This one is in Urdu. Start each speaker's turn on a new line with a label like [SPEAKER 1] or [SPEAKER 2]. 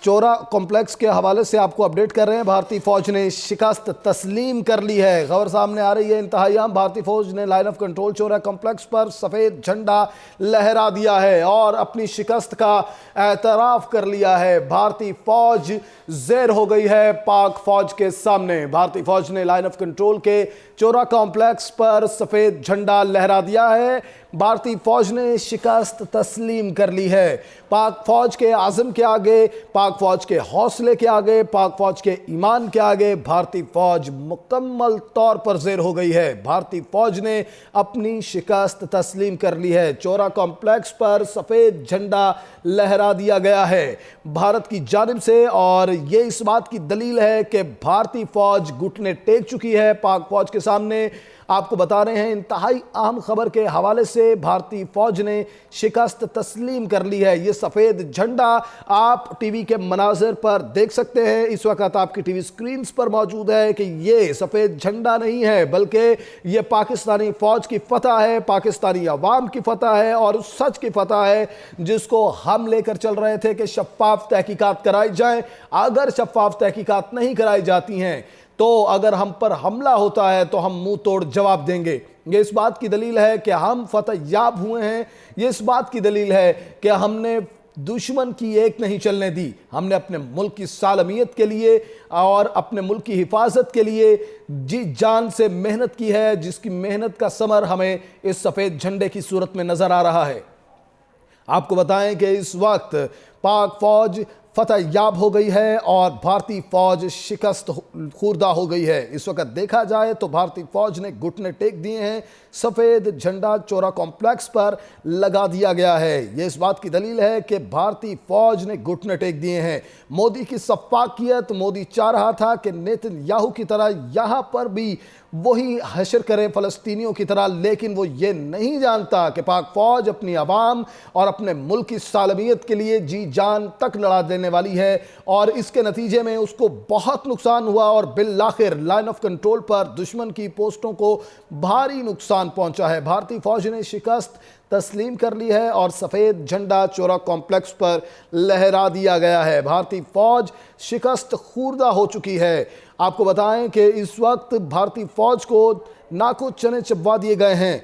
[SPEAKER 1] چورا کمپلیکس کے حوالے سے آپ کو اپڈیٹ کر رہے ہیں۔ بھارتی فوج نے شکست تسلیم کر لی ہے۔ خبر سامنے آ رہی ہے انتہائی اہم۔ بھارتی فوج نے لائن آف کنٹرول چورا کمپلیکس پر سفید جھنڈا لہرا دیا ہے اور اپنی شکست کا اعتراف کر لیا ہے۔ بھارتی فوج زیر ہو گئی ہے پاک فوج کے سامنے۔ بھارتی فوج نے لائن آف کنٹرول کے چورا کمپلیکس پر سفید جھنڈا لہرا دیا ہے۔ بھارتی فوج نے شکست تسلیم کر لی ہے۔ پاک فوج کے عزم کے آگے، پاک فوج کے حوصلے کے آگے، پاک فوج کے ایمان کے آگے بھارتی فوج مکمل طور پر زیر ہو گئی ہے۔ بھارتی فوج نے اپنی شکست تسلیم کر لی ہے۔ چورا کمپلیکس پر سفید جھنڈا لہرا دیا گیا ہے بھارت کی جانب سے، اور یہ اس بات کی دلیل ہے کہ بھارتی فوج گھٹنے ٹیک چکی ہے پاک فوج کے سامنے۔ آپ کو بتا رہے ہیں انتہائی اہم خبر کے حوالے سے، بھارتی فوج نے شکست تسلیم کر لی ہے۔ یہ سفید جھنڈا آپ ٹی وی کے مناظر پر دیکھ سکتے ہیں، اس وقت آپ کی ٹی وی سکرینز پر موجود ہے کہ یہ سفید جھنڈا نہیں ہے بلکہ یہ پاکستانی فوج کی فتح ہے، پاکستانی عوام کی فتح ہے اور اس سچ کی فتح ہے جس کو ہم لے کر چل رہے تھے کہ شفاف تحقیقات کرائی جائیں۔ اگر شفاف تحقیقات نہیں کرائی جاتی ہیں تو اگر ہم پر حملہ ہوتا ہے تو ہم منہ توڑ جواب دیں گے۔ یہ اس بات کی دلیل ہے کہ ہم فتح یاب ہوئے ہیں۔ یہ اس بات کی دلیل ہے کہ ہم نے دشمن کی ایک نہیں چلنے دی۔ ہم نے اپنے ملک کی سالمیت کے لیے اور اپنے ملک کی حفاظت کے لیے جی جان سے محنت کی ہے، جس کی محنت کا ثمر ہمیں اس سفید جھنڈے کی صورت میں نظر آ رہا ہے۔ آپ کو بتائیں کہ اس وقت پاک فوج فتح یاب ہو گئی ہے اور بھارتی فوج شکست خوردہ ہو گئی ہے۔ اس وقت دیکھا جائے تو بھارتی فوج نے گھٹنے ٹیک دیے ہیں، سفید جھنڈا چورا کمپلیکس پر لگا دیا گیا ہے۔ یہ اس بات کی دلیل ہے کہ بھارتی فوج نے گھٹنے ٹیک دیے ہیں۔ مودی کی سفاکیت، مودی چاہ رہا تھا کہ نیتن یاہو کی طرح یہاں پر بھی وہی حشر کرے فلسطینیوں کی طرح، لیکن وہ یہ نہیں جانتا کہ پاک فوج اپنی عوام اور اپنے ملک کی سالمیت کے لیے جی جان تک لڑا دینے والی ہے، اور اس کے نتیجے میں اس کو بہت نقصان ہوا اور بالآخر لائن آف کنٹرول پر دشمن کی پوسٹوں کو بھاری نقصان پہنچا ہے۔ بھارتی فوج نے شکست تسلیم کر لی ہے اور سفید جھنڈا چورا کمپلیکس پر لہرا دیا گیا ہے۔ بھارتی فوج شکست خوردہ ہو چکی ہے۔ آپ کو بتائیں کہ اس وقت بھارتی فوج کو ناکو چنے چبوا دیے گئے ہیں۔